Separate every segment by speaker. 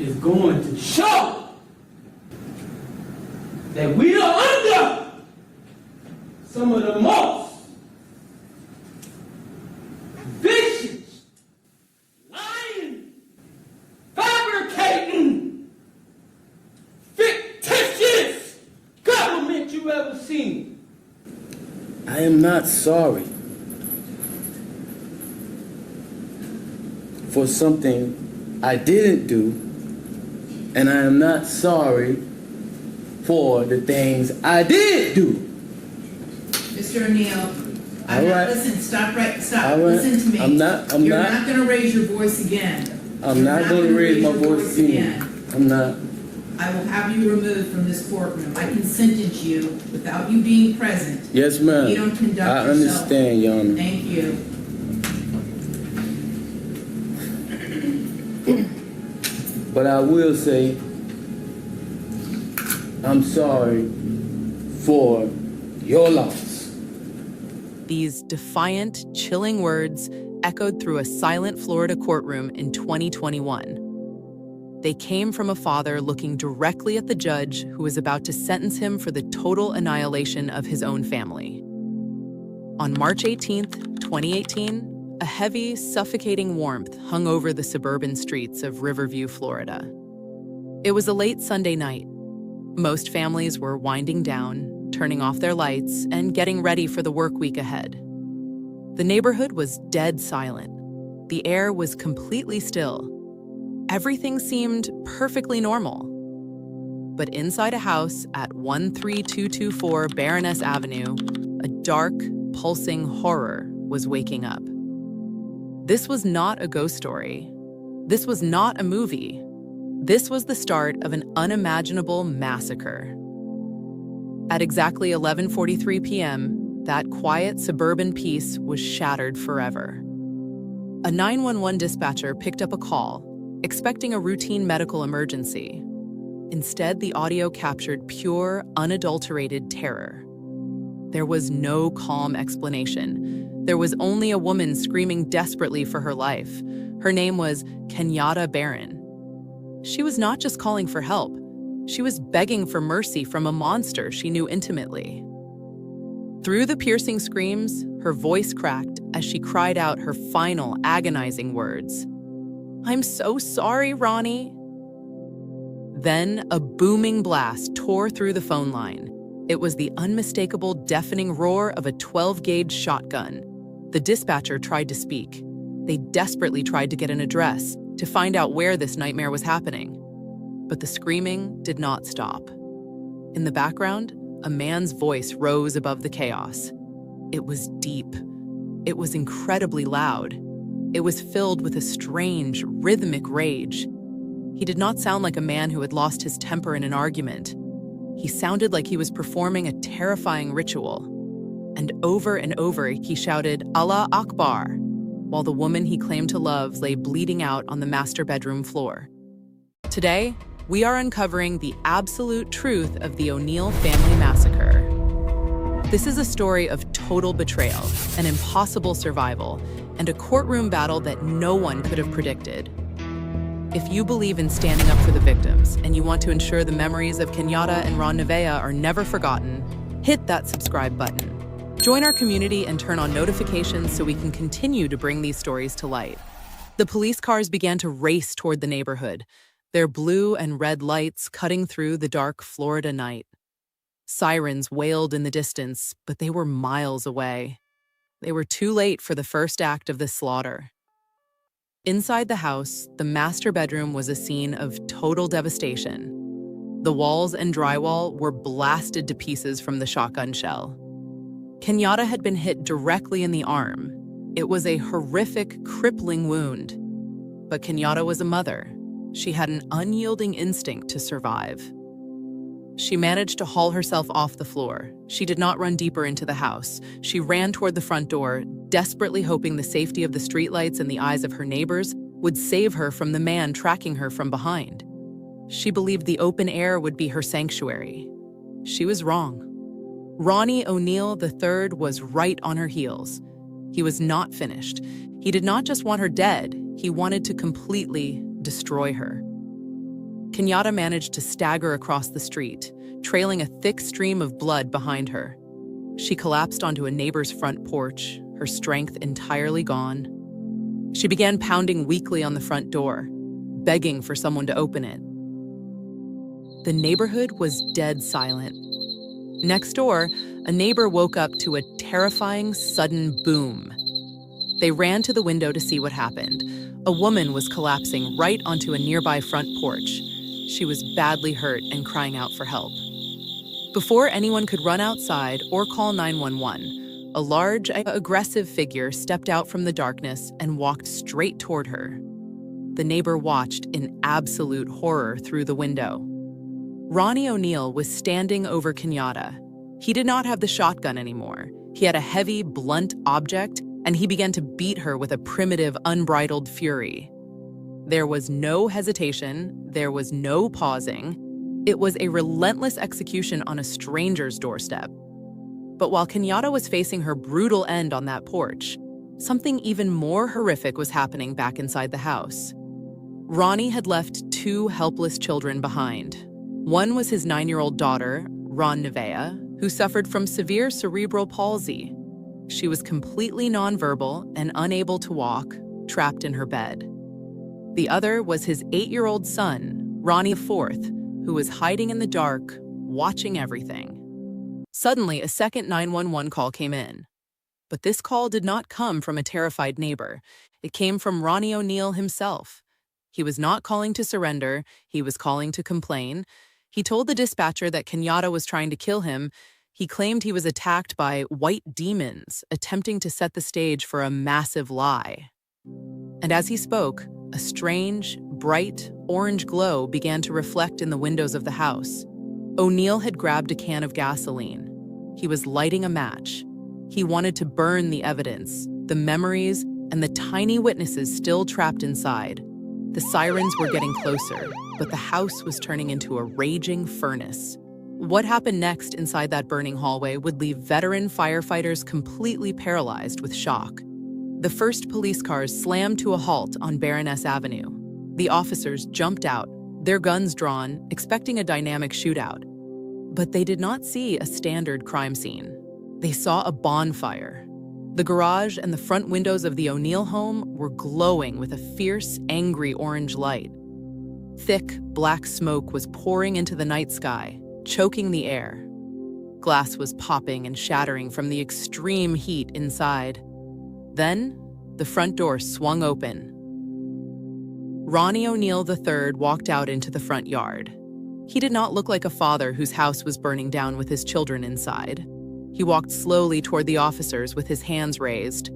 Speaker 1: is going to show that we are under some of the most vicious, lying, fabricating, fictitious government you ever seen.
Speaker 2: I am not sorry for something I didn't do, and I am not sorry for the things I did do.
Speaker 3: Mr. O'Neill,
Speaker 2: All right.
Speaker 3: Listen, stop.
Speaker 2: All right.
Speaker 3: Listen to me.
Speaker 2: I'm not
Speaker 3: You're not going to raise your voice again.
Speaker 2: I'm not going to raise my voice again. I'm not.
Speaker 3: I will have you removed from this courtroom. I can sentence you without you being present.
Speaker 2: Yes, ma'am.
Speaker 3: You don't conduct
Speaker 2: I
Speaker 3: yourself.
Speaker 2: understand, Your Honor.
Speaker 3: Thank you.
Speaker 2: But I will say, I'm sorry for your loss.
Speaker 4: These defiant, chilling words echoed through a silent Florida courtroom in 2021. They came from a father looking directly at the judge who was about to sentence him for the total annihilation of his own family. On March 18th, 2018, a heavy, suffocating warmth hung over the suburban streets of Riverview, Florida. It was a late Sunday night. Most families were winding down, turning off their lights, and getting ready for the work week ahead. The neighborhood was dead silent. The air was completely still. Everything seemed perfectly normal. But inside a house at 13224 Baroness Avenue, a dark, pulsing horror was waking up. This was not a ghost story. This was not a movie. This was the start of an unimaginable massacre. At exactly 11:43 p.m., that quiet suburban peace was shattered forever. A 911 dispatcher picked up a call, expecting a routine medical emergency. Instead, the audio captured pure, unadulterated terror. There was no calm explanation. There was only a woman screaming desperately for her life. Her name was Kenyatta Baron. She was not just calling for help. She was begging for mercy from a monster she knew intimately. Through the piercing screams, her voice cracked as she cried out her final agonizing words. "I'm so sorry, Ronnie." Then a booming blast tore through the phone line. It was the unmistakable, deafening roar of a 12-gauge shotgun. The dispatcher tried to speak. They desperately tried to get an address, to find out where this nightmare was happening. But the screaming did not stop. In the background, a man's voice rose above the chaos. It was deep. It was incredibly loud. It was filled with a strange, rhythmic rage. He did not sound like a man who had lost his temper in an argument. He sounded like he was performing a terrifying ritual. And over he shouted, "Allah Akbar," while the woman he claimed to love lay bleeding out on the master bedroom floor. Today, we are uncovering the absolute truth of the O'Neill family massacre. This is a story of total betrayal, an impossible survival, and a courtroom battle that no one could have predicted. If you believe in standing up for the victims and you want to ensure the memories of Kenyatta and Ron Nevaeh are never forgotten, hit that subscribe button. Join our community and turn on notifications so we can continue to bring these stories to light. The police cars began to race toward the neighborhood, their blue and red lights cutting through the dark Florida night. Sirens wailed in the distance, but they were miles away. They were too late for the first act of this slaughter. Inside the house, the master bedroom was a scene of total devastation. The walls and drywall were blasted to pieces from the shotgun shell. Kenyatta had been hit directly in the arm. It was a horrific, crippling wound. But Kenyatta was a mother. She had an unyielding instinct to survive. She managed to haul herself off the floor. She did not run deeper into the house. She ran toward the front door, desperately hoping the safety of the streetlights and the eyes of her neighbors would save her from the man tracking her from behind. She believed the open air would be her sanctuary. She was wrong. Ronnie O'Neill III was right on her heels. He was not finished. He did not just want her dead, he wanted to completely destroy her. Kenyatta managed to stagger across the street, trailing a thick stream of blood behind her. She collapsed onto a neighbor's front porch, her strength entirely gone. She began pounding weakly on the front door, begging for someone to open it. The neighborhood was dead silent. Next door, a neighbor woke up to a terrifying, sudden boom. They ran to the window to see what happened. A woman was collapsing right onto a nearby front porch. She was badly hurt and crying out for help. Before anyone could run outside or call 911, a large, aggressive figure stepped out from the darkness and walked straight toward her. The neighbor watched in absolute horror through the window. Ronnie O'Neill was standing over Kenyatta. He did not have the shotgun anymore. He had a heavy, blunt object, and he began to beat her with a primitive, unbridled fury. There was no hesitation. There was no pausing. It was a relentless execution on a stranger's doorstep. But while Kenyatta was facing her brutal end on that porch, something even more horrific was happening back inside the house. Ronnie had left 2 helpless children behind. One was his 9-year-old daughter, Ron Nevea, who suffered from severe cerebral palsy. She was completely nonverbal and unable to walk, trapped in her bed. The other was his 8-year-old son, Ronnie IV, who was hiding in the dark, watching everything. Suddenly, a second 911 call came in. But this call did not come from a terrified neighbor. It came from Ronnie O'Neill himself. He was not calling to surrender. He was calling to complain. He told the dispatcher that Kenyatta was trying to kill him. He claimed he was attacked by white demons, attempting to set the stage for a massive lie. And as he spoke, a strange, bright, orange glow began to reflect in the windows of the house. O'Neill had grabbed a can of gasoline. He was lighting a match. He wanted to burn the evidence, the memories, and the tiny witnesses still trapped inside. The sirens were getting closer, but the house was turning into a raging furnace. What happened next inside that burning hallway would leave veteran firefighters completely paralyzed with shock. The first police cars slammed to a halt on Baroness Avenue. The officers jumped out, their guns drawn, expecting a dynamic shootout. But they did not see a standard crime scene. They saw a bonfire. The garage and the front windows of the O'Neill home were glowing with a fierce, angry orange light. Thick, black smoke was pouring into the night sky, choking the air. Glass was popping and shattering from the extreme heat inside. Then, the front door swung open. Ronnie O'Neill III walked out into the front yard. He did not look like a father whose house was burning down with his children inside. He walked slowly toward the officers with his hands raised.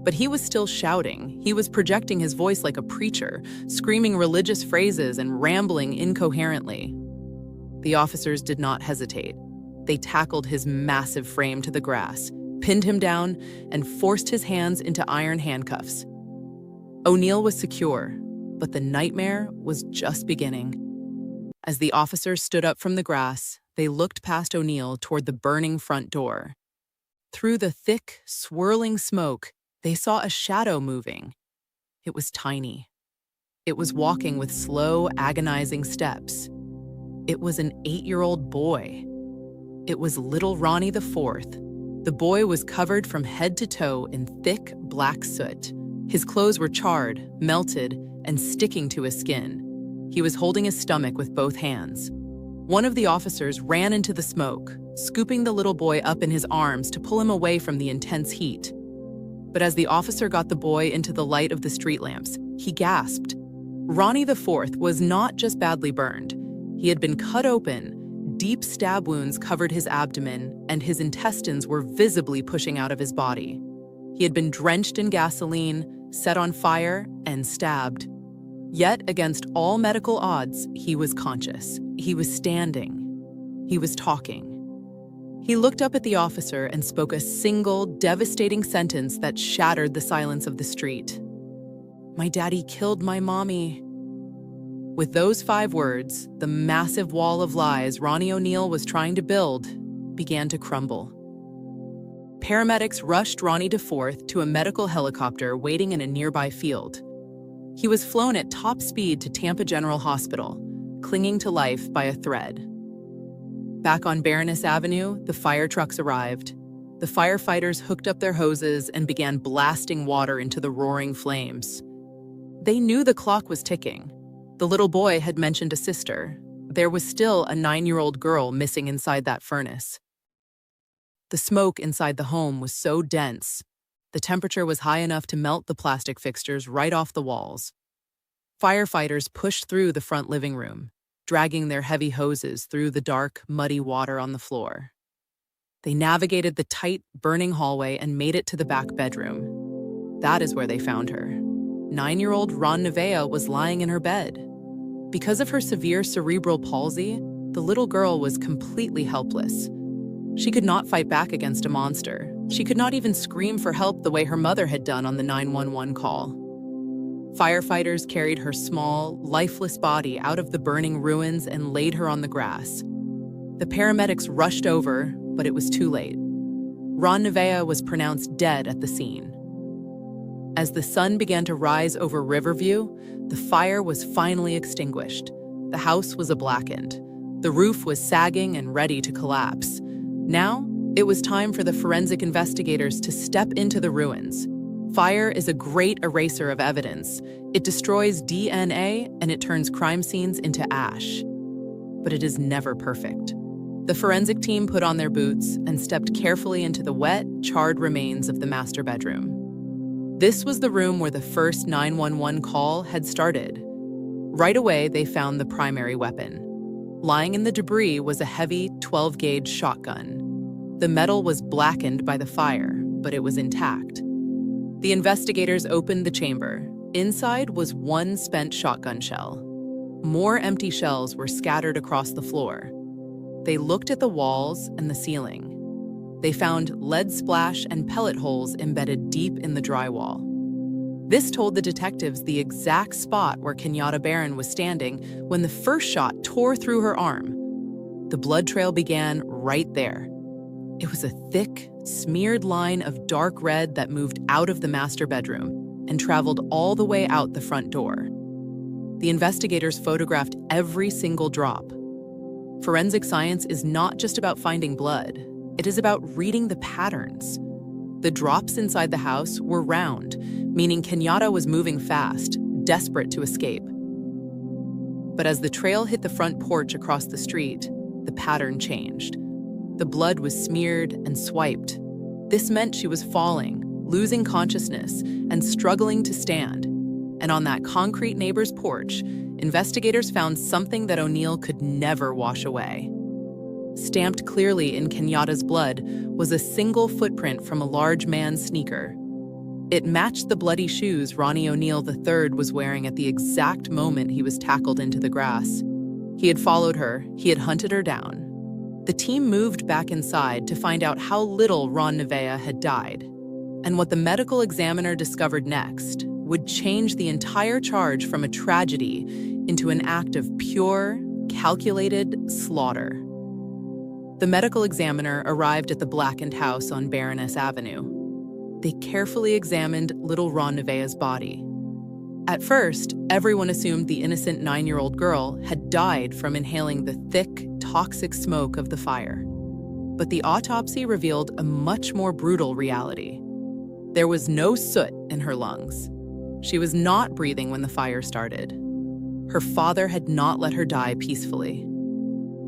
Speaker 4: But he was still shouting. He was projecting his voice like a preacher, screaming religious phrases and rambling incoherently. The officers did not hesitate. They tackled his massive frame to the grass, pinned him down, and forced his hands into iron handcuffs. O'Neill was secure, but the nightmare was just beginning. As the officers stood up from the grass, they looked past O'Neill toward the burning front door. Through the thick, swirling smoke, they saw a shadow moving. It was tiny. It was walking with slow, agonizing steps. It was an 8-year-old boy. It was little Ronnie IV. The boy was covered from head to toe in thick, black soot. His clothes were charred, melted, and sticking to his skin. He was holding his stomach with both hands. One of the officers ran into the smoke, scooping the little boy up in his arms to pull him away from the intense heat. But as the officer got the boy into the light of the street lamps, he gasped. Ronnie IV was not just badly burned. He had been cut open, deep stab wounds covered his abdomen, and his intestines were visibly pushing out of his body. He had been drenched in gasoline, set on fire, and stabbed. Yet, against all medical odds, he was conscious. He was standing. He was talking. He looked up at the officer and spoke a single, devastating sentence that shattered the silence of the street. "My daddy killed my mommy." With those 5 words, the massive wall of lies Ronnie O'Neill was trying to build began to crumble. Paramedics rushed Ronnie IV to a medical helicopter waiting in a nearby field. He was flown at top speed to Tampa General Hospital, clinging to life by a thread. Back on Baroness Avenue, the fire trucks arrived. The firefighters hooked up their hoses and began blasting water into the roaring flames. They knew the clock was ticking. The little boy had mentioned a sister. There was still a 9-year-old girl missing inside that furnace. The smoke inside the home was so dense. The temperature was high enough to melt the plastic fixtures right off the walls. Firefighters pushed through the front living room, dragging their heavy hoses through the dark, muddy water on the floor. They navigated the tight, burning hallway and made it to the back bedroom. That is where they found her. 9-year-old Ron Nevaeh was lying in her bed. Because of her severe cerebral palsy, the little girl was completely helpless. She could not fight back against a monster. She could not even scream for help the way her mother had done on the 911 call. Firefighters carried her small, lifeless body out of the burning ruins and laid her on the grass. The paramedics rushed over, but it was too late. Ron Nevaeh was pronounced dead at the scene. As the sun began to rise over Riverview, the fire was finally extinguished. The house was blackened. The roof was sagging and ready to collapse. Now, it was time for the forensic investigators to step into the ruins. Fire is a great eraser of evidence. It destroys DNA and it turns crime scenes into ash. But it is never perfect. The forensic team put on their boots and stepped carefully into the wet, charred remains of the master bedroom. This was the room where the first 911 call had started. Right away, they found the primary weapon. Lying in the debris was a heavy 12-gauge shotgun. The metal was blackened by the fire, but it was intact. The investigators opened the chamber. Inside was one spent shotgun shell. More empty shells were scattered across the floor. They looked at the walls and the ceiling. They found lead splash and pellet holes embedded deep in the drywall. This told the detectives the exact spot where Kenyatta Baron was standing when the first shot tore through her arm. The blood trail began right there. It was a thick, smeared line of dark red that moved out of the master bedroom and traveled all the way out the front door. The investigators photographed every single drop. Forensic science is not just about finding blood. It is about reading the patterns. The drops inside the house were round, meaning Kenyatta was moving fast, desperate to escape. But as the trail hit the front porch across the street, the pattern changed. The blood was smeared and swiped. This meant she was falling, losing consciousness, and struggling to stand. And on that concrete neighbor's porch, investigators found something that O'Neill could never wash away. Stamped clearly in Kenyatta's blood was a single footprint from a large man's sneaker. It matched the bloody shoes Ronnie O'Neill III was wearing at the exact moment he was tackled into the grass. He had followed her, he had hunted her down. The team moved back inside to find out how little Ron Nevaeh had died. And what the medical examiner discovered next would change the entire charge from a tragedy into an act of pure, calculated slaughter. The medical examiner arrived at the blackened house on Baroness Avenue. They carefully examined little Ron Nevaeh's body. At first, everyone assumed the innocent 9-year-old girl had died from inhaling the thick, toxic smoke of the fire. But the autopsy revealed a much more brutal reality. There was no soot in her lungs. She was not breathing when the fire started. Her father had not let her die peacefully.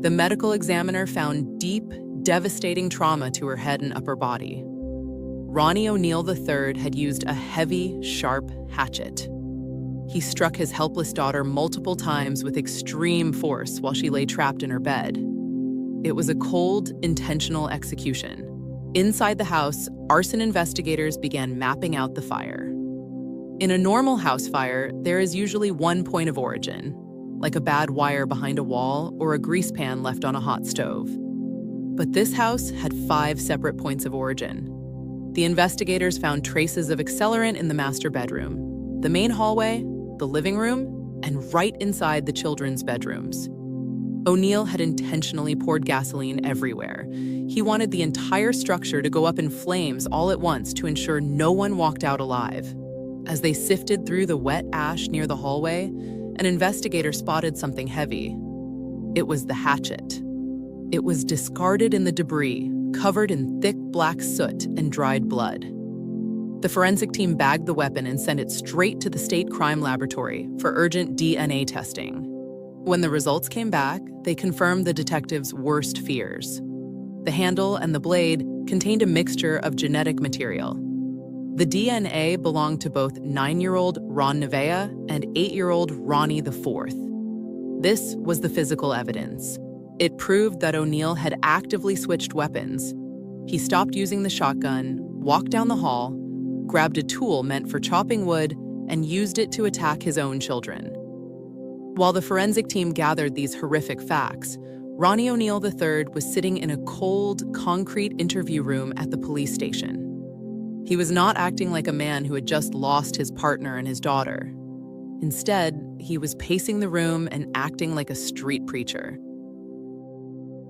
Speaker 4: The medical examiner found deep, devastating trauma to her head and upper body. Ronnie O'Neill III had used a heavy, sharp hatchet. He struck his helpless daughter multiple times with extreme force while she lay trapped in her bed. It was a cold, intentional execution. Inside the house, arson investigators began mapping out the fire. In a normal house fire, there is usually one point of origin, like a bad wire behind a wall or a grease pan left on a hot stove. But this house had 5 separate points of origin. The investigators found traces of accelerant in the master bedroom, the main hallway, the living room, and right inside the children's bedrooms. O'Neill had intentionally poured gasoline everywhere. He wanted the entire structure to go up in flames all at once to ensure no one walked out alive. As they sifted through the wet ash near the hallway, an investigator spotted something heavy, It was the hatchet. It was discarded in the debris, covered in thick black soot and dried blood. The forensic team bagged the weapon and sent it straight to the state crime laboratory for urgent DNA testing. When the results came back, they confirmed the detectives' worst fears. The handle and the blade contained a mixture of genetic material. The DNA belonged to both 9-year-old Ron Nevea and 8-year-old Ronnie IV. This was the physical evidence. It proved that O'Neal had actively switched weapons. He stopped using the shotgun, walked down the hall, grabbed a tool meant for chopping wood, and used it to attack his own children. While the forensic team gathered these horrific facts, Ronnie O'Neal III was sitting in a cold, concrete interview room at the police station. He was not acting like a man who had just lost his partner and his daughter. Instead, he was pacing the room and acting like a street preacher.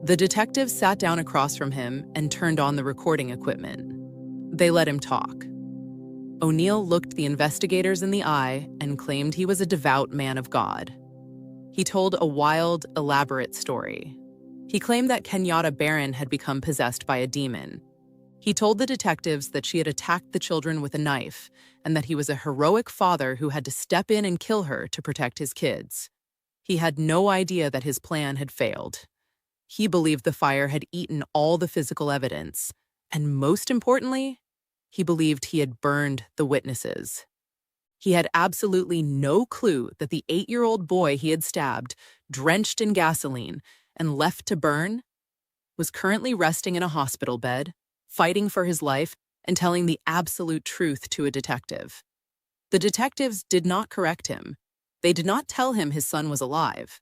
Speaker 4: The detectives sat down across from him and turned on the recording equipment. They let him talk. O'Neal looked the investigators in the eye and claimed he was a devout man of God. He told a wild, elaborate story. He claimed that Kenyatta Baron had become possessed by a demon. He told the detectives that she had attacked the children with a knife and that he was a heroic father who had to step in and kill her to protect his kids. He had no idea that his plan had failed. He believed the fire had eaten all the physical evidence, and most importantly, he believed he had burned the witnesses. He had absolutely no clue that the 8-year-old boy he had stabbed, drenched in gasoline, and left to burn, was currently resting in a hospital bed, fighting for his life, and telling the absolute truth to a detective. The detectives did not correct him. They did not tell him his son was alive.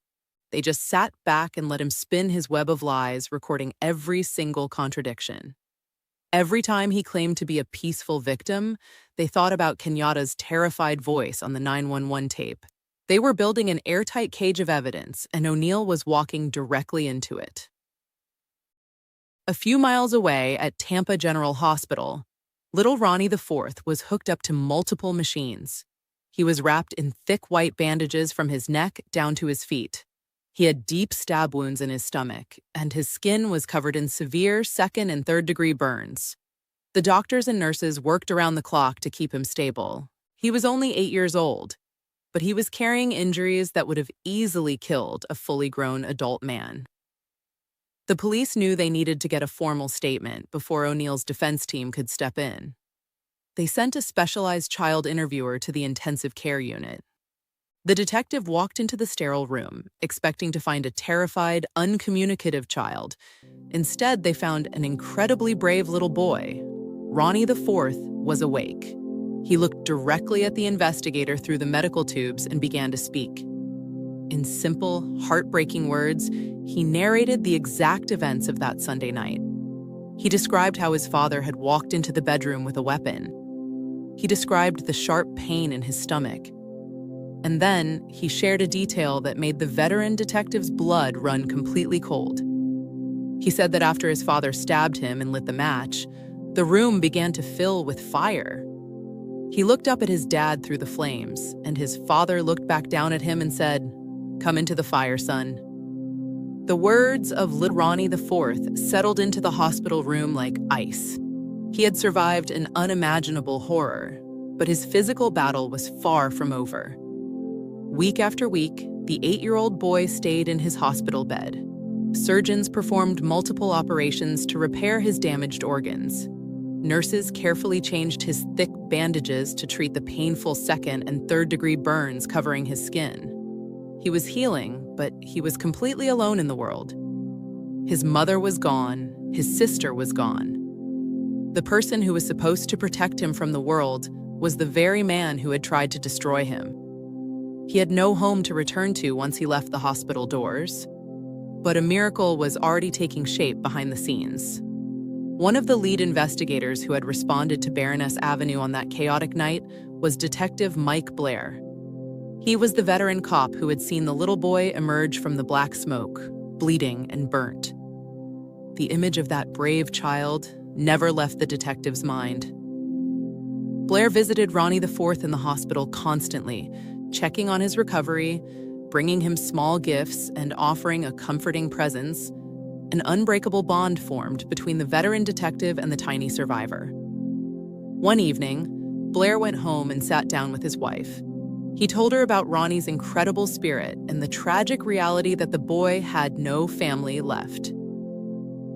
Speaker 4: They just sat back and let him spin his web of lies, recording every single contradiction. Every time he claimed to be a peaceful victim, they thought about Kenyatta's terrified voice on the 911 tape. They were building an airtight cage of evidence, and O'Neal was walking directly into it. A few miles away at Tampa General Hospital, little Ronnie IV was hooked up to multiple machines. He was wrapped in thick white bandages from his neck down to his feet. He had deep stab wounds in his stomach, and his skin was covered in severe 2nd and 3rd degree burns. The doctors and nurses worked around the clock to keep him stable. He was only 8 years old, but he was carrying injuries that would have easily killed a fully grown adult man. The police knew they needed to get a formal statement before O'Neal's defense team could step in. They sent a specialized child interviewer to the intensive care unit. The detective walked into the sterile room, expecting to find a terrified, uncommunicative child. Instead, they found an incredibly brave little boy. Ronnie IV was awake. He looked directly at the investigator through the medical tubes and began to speak. In simple, heartbreaking words, he narrated the exact events of that Sunday night. He described how his father had walked into the bedroom with a weapon. He described the sharp pain in his stomach. And then he shared a detail that made the veteran detective's blood run completely cold. He said that after his father stabbed him and lit the match, the room began to fill with fire. He looked up at his dad through the flames, and his father looked back down at him and said, "Come into the fire, son." The words of little Ronnie IV settled into the hospital room like ice. He had survived an unimaginable horror, but his physical battle was far from over. Week after week, the 8-year-old boy stayed in his hospital bed. Surgeons performed multiple operations to repair his damaged organs. Nurses carefully changed his thick bandages to treat the painful 2nd and 3rd degree burns covering his skin. He was healing, but he was completely alone in the world. His mother was gone, his sister was gone. The person who was supposed to protect him from the world was the very man who had tried to destroy him. He had no home to return to once he left the hospital doors, but a miracle was already taking shape behind the scenes. One of the lead investigators who had responded to Baroness Avenue on that chaotic night was Detective Mike Blair. He was the veteran cop who had seen the little boy emerge from the black smoke, bleeding and burnt. The image of that brave child never left the detective's mind. Blair visited Ronnie IV in the hospital constantly, checking on his recovery, bringing him small gifts and offering a comforting presence, an unbreakable bond formed between the veteran detective and the tiny survivor. One evening, Blair went home and sat down with his wife. He told her about Ronnie's incredible spirit and the tragic reality that the boy had no family left.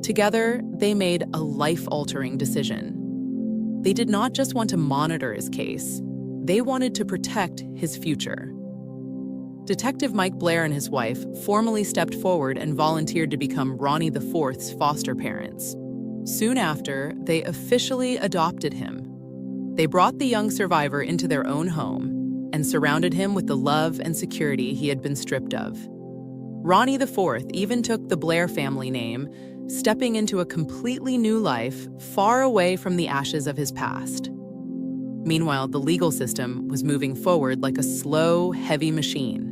Speaker 4: Together, they made a life-altering decision. They did not just want to monitor his case, they wanted to protect his future. Detective Mike Blair and his wife formally stepped forward and volunteered to become Ronnie IV's foster parents. Soon after, they officially adopted him. They brought the young survivor into their own home and surrounded him with the love and security he had been stripped of. Ronnie IV even took the Blair family name, stepping into a completely new life far away from the ashes of his past. Meanwhile, the legal system was moving forward like a slow, heavy machine.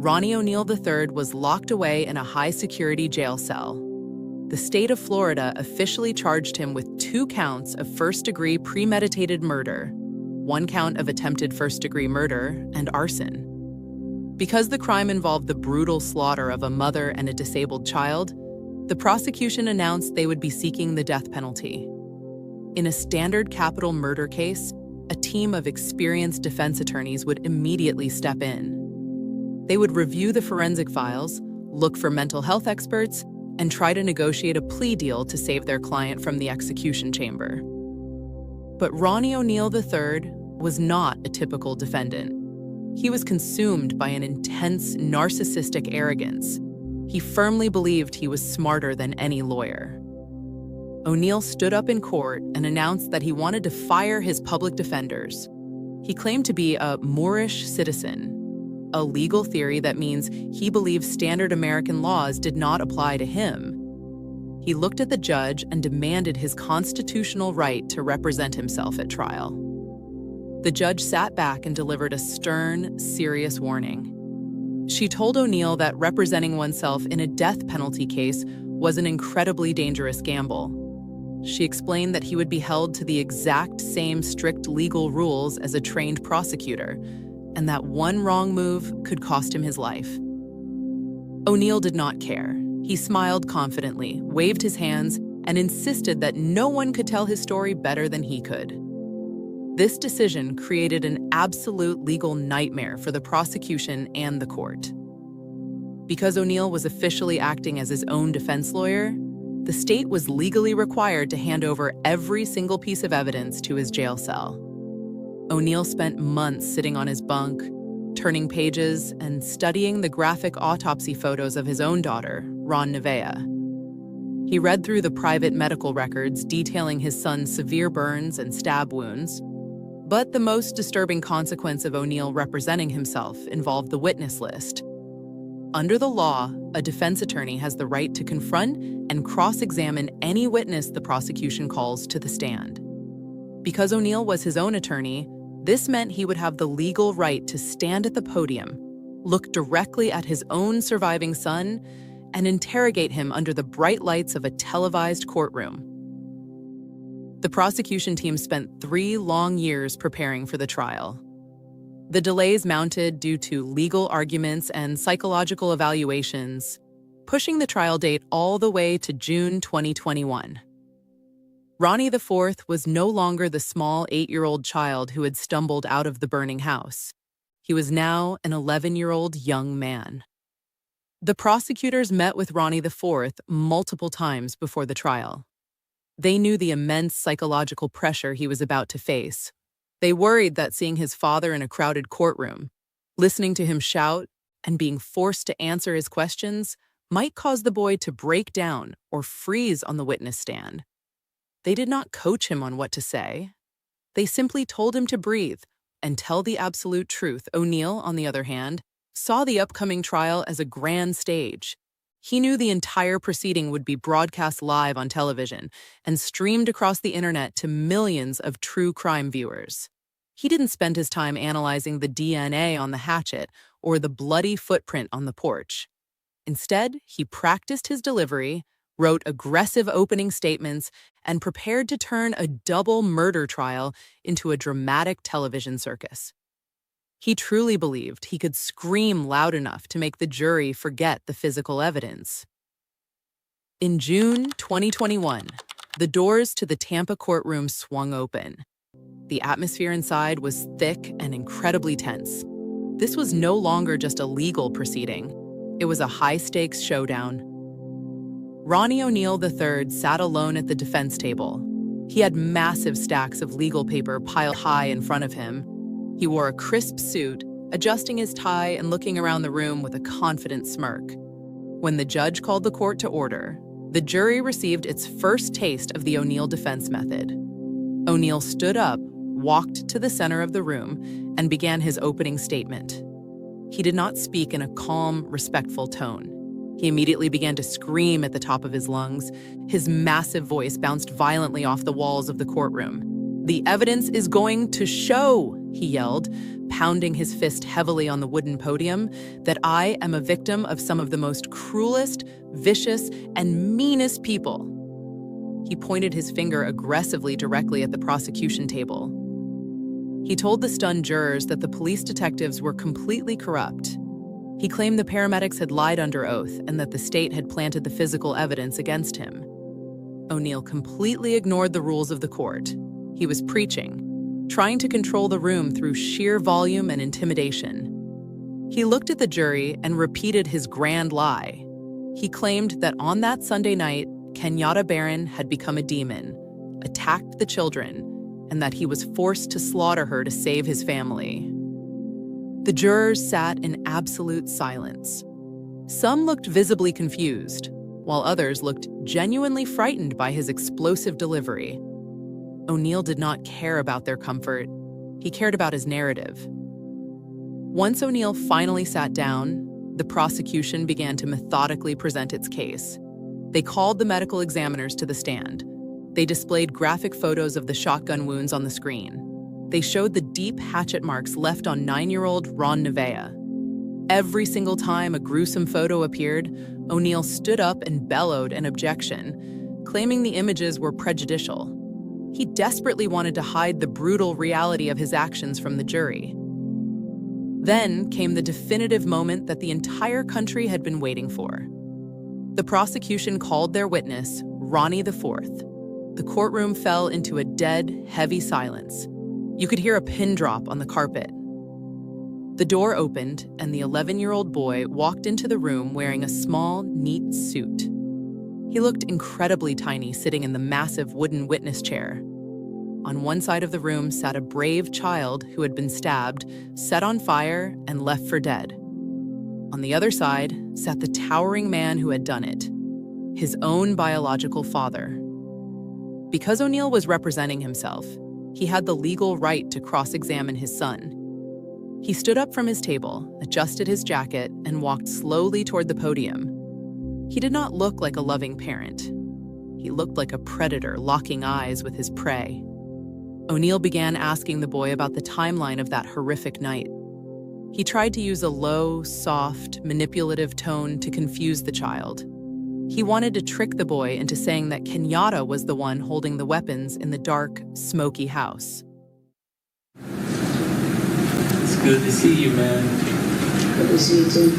Speaker 4: Ronnie O'Neal III was locked away in a high-security jail cell. The state of Florida officially charged him with 2 counts of first-degree premeditated murder, 1 count of attempted first-degree murder, and arson. Because the crime involved the brutal slaughter of a mother and a disabled child, the prosecution announced they would be seeking the death penalty. In a standard capital murder case, a team of experienced defense attorneys would immediately step in. They would review the forensic files, look for mental health experts, and try to negotiate a plea deal to save their client from the execution chamber. But Ronnie O'Neal III was not a typical defendant. He was consumed by an intense, narcissistic arrogance. He firmly believed he was smarter than any lawyer. O'Neal stood up in court and announced that he wanted to fire his public defenders. He claimed to be a Moorish citizen, a legal theory that means he believed standard American laws did not apply to him. He looked at the judge and demanded his constitutional right to represent himself at trial. The judge sat back and delivered a stern, serious warning. She told O'Neal that representing oneself in a death penalty case was an incredibly dangerous gamble. She explained that he would be held to the exact same strict legal rules as a trained prosecutor, and that one wrong move could cost him his life. O'Neal did not care. He smiled confidently, waved his hands, and insisted that no one could tell his story better than he could. This decision created an absolute legal nightmare for the prosecution and the court. Because O'Neal was officially acting as his own defense lawyer, the state was legally required to hand over every single piece of evidence to his jail cell. O'Neal spent months sitting on his bunk, turning pages and studying the graphic autopsy photos of his own daughter, Ron Nevaeh. He read through the private medical records detailing his son's severe burns and stab wounds. But the most disturbing consequence of O'Neal representing himself involved the witness list. Under the law, a defense attorney has the right to confront and cross-examine any witness the prosecution calls to the stand. Because O'Neal was his own attorney, this meant he would have the legal right to stand at the podium, look directly at his own surviving son, and interrogate him under the bright lights of a televised courtroom. The prosecution team spent 3 long years preparing for the trial. The delays mounted due to legal arguments and psychological evaluations, pushing the trial date all the way to June 2021. Ronnie IV was no longer the small 8-year-old child who had stumbled out of the burning house. He was now an 11-year-old young man. The prosecutors met with Ronnie IV multiple times before the trial. They knew the immense psychological pressure he was about to face. They worried that seeing his father in a crowded courtroom, listening to him shout, and being forced to answer his questions might cause the boy to break down or freeze on the witness stand. They did not coach him on what to say. They simply told him to breathe and tell the absolute truth. O'Neal, on the other hand, saw the upcoming trial as a grand stage. He knew the entire proceeding would be broadcast live on television and streamed across the internet to millions of true crime viewers. He didn't spend his time analyzing the DNA on the hatchet or the bloody footprint on the porch. Instead, he practiced his delivery, wrote aggressive opening statements, and prepared to turn a double murder trial into a dramatic television circus. He truly believed he could scream loud enough to make the jury forget the physical evidence. In June 2021, the doors to the Tampa courtroom swung open. The atmosphere inside was thick and incredibly tense. This was no longer just a legal proceeding. It was a high-stakes showdown. Ronnie O'Neal III sat alone at the defense table. He had massive stacks of legal paper piled high in front of him. He wore a crisp suit, adjusting his tie and looking around the room with a confident smirk. When the judge called the court to order, the jury received its first taste of the O'Neal defense method. O'Neal stood up, walked to the center of the room, and began his opening statement. He did not speak in a calm, respectful tone. He immediately began to scream at the top of his lungs. His massive voice bounced violently off the walls of the courtroom. "The evidence is going to show," he yelled, pounding his fist heavily on the wooden podium, "that I am a victim of some of the most cruelest, vicious, and meanest people." He pointed his finger aggressively directly at the prosecution table. He told the stunned jurors that the police detectives were completely corrupt. He claimed the paramedics had lied under oath and that the state had planted the physical evidence against him. O'Neal completely ignored the rules of the court. He was preaching, trying to control the room through sheer volume and intimidation. He looked at the jury and repeated his grand lie. He claimed that on that Sunday night, Kenyatta Baron had become a demon, attacked the children, and that he was forced to slaughter her to save his family. The jurors sat in absolute silence. Some looked visibly confused, while others looked genuinely frightened by his explosive delivery. O'Neal did not care about their comfort. He cared about his narrative. Once O'Neal finally sat down, the prosecution began to methodically present its case. They called the medical examiners to the stand. They displayed graphic photos of the shotgun wounds on the screen. They showed the deep hatchet marks left on 9-year-old Ron Nevea. Every single time a gruesome photo appeared, O'Neal stood up and bellowed an objection, claiming the images were prejudicial. He desperately wanted to hide the brutal reality of his actions from the jury. Then came the definitive moment that the entire country had been waiting for. The prosecution called their witness, Ronnie IV. The courtroom fell into a dead, heavy silence. You could hear a pin drop on the carpet. The door opened, and the 11-year-old boy walked into the room wearing a small, neat suit. He looked incredibly tiny sitting in the massive wooden witness chair. On one side of the room sat a brave child who had been stabbed, set on fire, and left for dead. On the other side sat the towering man who had done it, his own biological father. Because O'Neal was representing himself, he had the legal right to cross-examine his son. He stood up from his table, adjusted his jacket, and walked slowly toward the podium. He did not look like a loving parent. He looked like a predator locking eyes with his prey. O'Neal began asking the boy about the timeline of that horrific night. He tried to use a low, soft, manipulative tone to confuse the child. He wanted to trick the boy into saying that Kenyatta was the one holding the weapons in the dark, smoky house.
Speaker 2: It's good to see you, man.
Speaker 5: Good to see you too.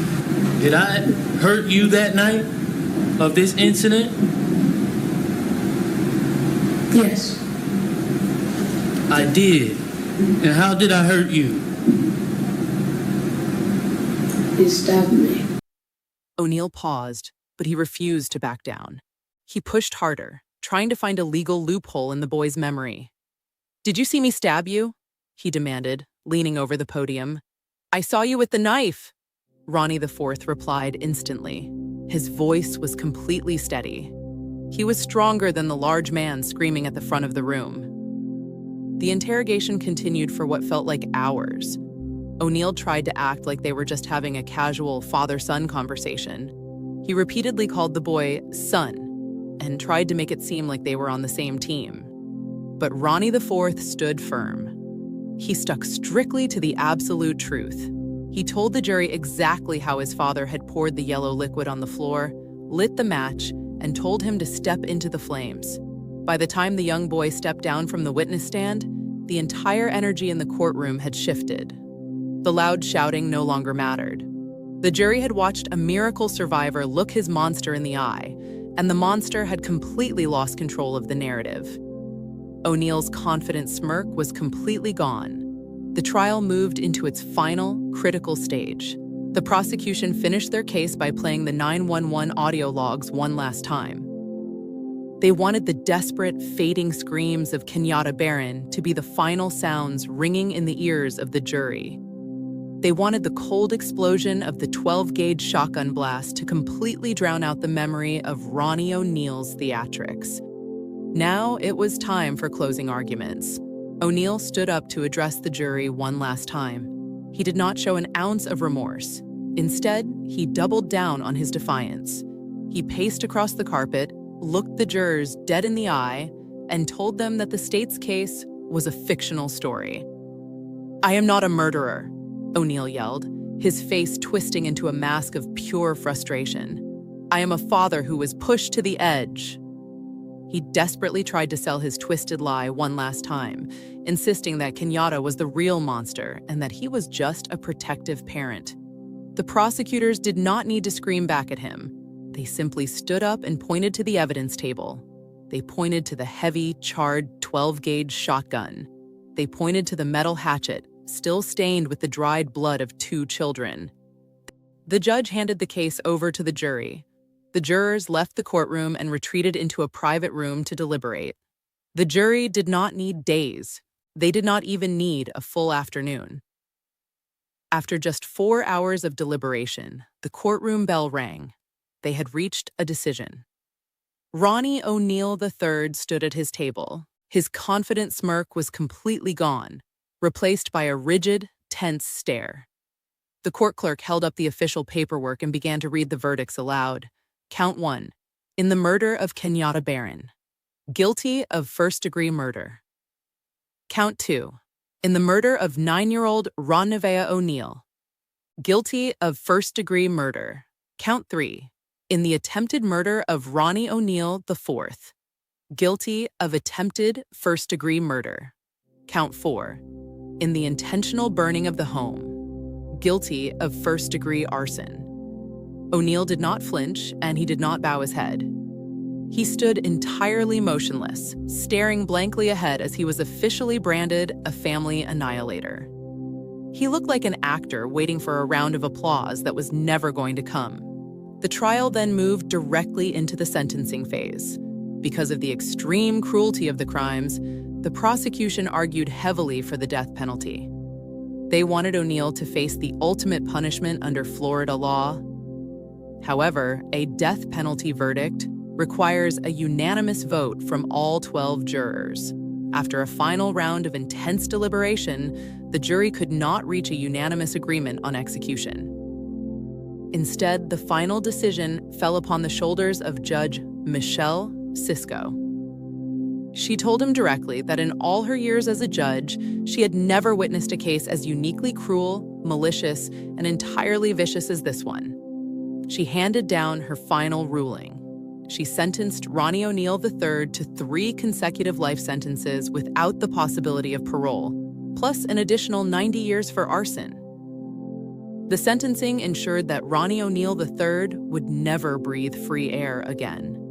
Speaker 2: Did I hurt you that night of this incident?
Speaker 5: Yes.
Speaker 2: I did. And how did I hurt you?
Speaker 5: You stabbed me.
Speaker 4: O'Neal paused, but he refused to back down. He pushed harder, trying to find a legal loophole in the boy's memory. "Did you see me stab you?" he demanded, leaning over the podium. "I saw you with the knife," Ronnie IV replied instantly. His voice was completely steady. He was stronger than the large man screaming at the front of the room. The interrogation continued for what felt like hours. O'Neal tried to act like they were just having a casual father-son conversation. He repeatedly called the boy son and tried to make it seem like they were on the same team. But Ronnie IV stood firm. He stuck strictly to the absolute truth. He told the jury exactly how his father had poured the yellow liquid on the floor, lit the match, and told him to step into the flames. By the time the young boy stepped down from the witness stand, the entire energy in the courtroom had shifted. The loud shouting no longer mattered. The jury had watched a miracle survivor look his monster in the eye, and the monster had completely lost control of the narrative. O'Neill's confident smirk was completely gone. The trial moved into its final, critical stage. The prosecution finished their case by playing the 911 audio logs one last time. They wanted the desperate, fading screams of Kenyatta Baron to be the final sounds ringing in the ears of the jury. They wanted the cold explosion of the 12-gauge shotgun blast to completely drown out the memory of Ronnie O'Neill's theatrics. Now it was time for closing arguments. O'Neill stood up to address the jury one last time. He did not show an ounce of remorse. Instead, he doubled down on his defiance. He paced across the carpet, looked the jurors dead in the eye, and told them that the state's case was a fictional story. "I am not a murderer," O'Neill yelled, his face twisting into a mask of pure frustration. "I am a father who was pushed to the edge." He desperately tried to sell his twisted lie one last time, insisting that Kenyatta was the real monster and that he was just a protective parent. The prosecutors did not need to scream back at him. They simply stood up and pointed to the evidence table. They pointed to the heavy, charred 12-gauge shotgun. They pointed to the metal hatchet, still stained with the dried blood of 2 children. The judge handed the case over to the jury. The jurors left the courtroom and retreated into a private room to deliberate. The jury did not need days. They did not even need a full afternoon. After just 4 hours of deliberation, the courtroom bell rang. They had reached a decision. Ronnie O'Neill III stood at his table. His confident smirk was completely gone, replaced by a rigid, tense stare. The court clerk held up the official paperwork and began to read the verdicts aloud. Count 1. In the murder of Kenyatta Baron. Guilty of first-degree murder. Count 2. In the murder of 9-year-old Ron O'Neil. Guilty of first-degree murder. Count 3. In the attempted murder of Ronnie O'Neill IV. Guilty of attempted first-degree murder. Count 4. In the intentional burning of the home. Guilty of first-degree arson. O'Neill did not flinch, and he did not bow his head. He stood entirely motionless, staring blankly ahead as he was officially branded a family annihilator. He looked like an actor waiting for a round of applause that was never going to come. The trial then moved directly into the sentencing phase. Because of the extreme cruelty of the crimes, the prosecution argued heavily for the death penalty. They wanted O'Neill to face the ultimate punishment under Florida law. However, a death penalty verdict requires a unanimous vote from all 12 jurors. After a final round of intense deliberation, the jury could not reach a unanimous agreement on execution. Instead, the final decision fell upon the shoulders of Judge Michelle Cisco. She told him directly that in all her years as a judge, she had never witnessed a case as uniquely cruel, malicious, and entirely vicious as this one. She handed down her final ruling. She sentenced Ronnie O'Neill III to 3 consecutive life sentences without the possibility of parole, plus an additional 90 years for arson. The sentencing ensured that Ronnie O'Neill III would never breathe free air again.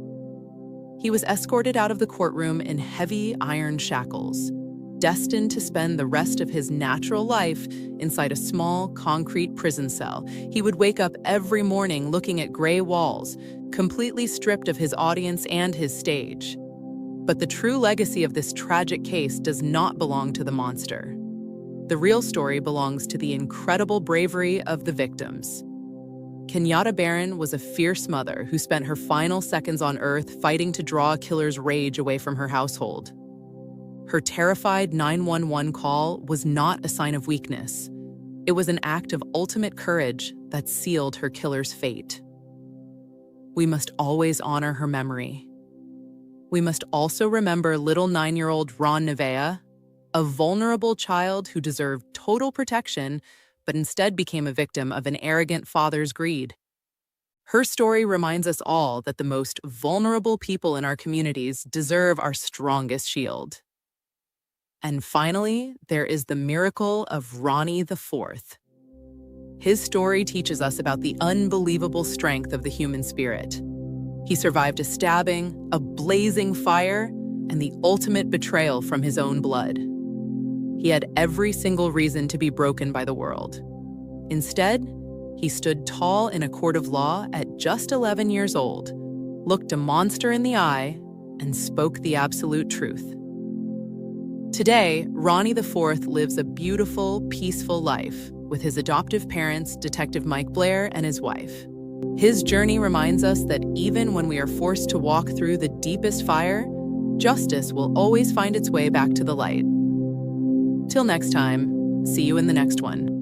Speaker 4: He was escorted out of the courtroom in heavy iron shackles, destined to spend the rest of his natural life inside a small concrete prison cell. He would wake up every morning looking at gray walls, completely stripped of his audience and his stage. But the true legacy of this tragic case does not belong to the monster. The real story belongs to the incredible bravery of the victims. Kenyatta Baron was a fierce mother who spent her final seconds on Earth fighting to draw a killer's rage away from her household. Her terrified 911 call was not a sign of weakness. It was an act of ultimate courage that sealed her killer's fate. We must always honor her memory. We must also remember little 9-year-old Ron Nevea, a vulnerable child who deserved total protection, but instead became a victim of an arrogant father's greed. Her story reminds us all that the most vulnerable people in our communities deserve our strongest shield. And finally, there is the miracle of Ronnie IV. His story teaches us about the unbelievable strength of the human spirit. He survived a stabbing, a blazing fire, and the ultimate betrayal from his own blood. He had every single reason to be broken by the world. Instead, he stood tall in a court of law at just 11 years old, looked a monster in the eye, and spoke the absolute truth. Today, Ronnie IV lives a beautiful, peaceful life with his adoptive parents, Detective Mike Blair, and his wife. His journey reminds us that even when we are forced to walk through the deepest fire, justice will always find its way back to the light. Till next time, see you in the next one.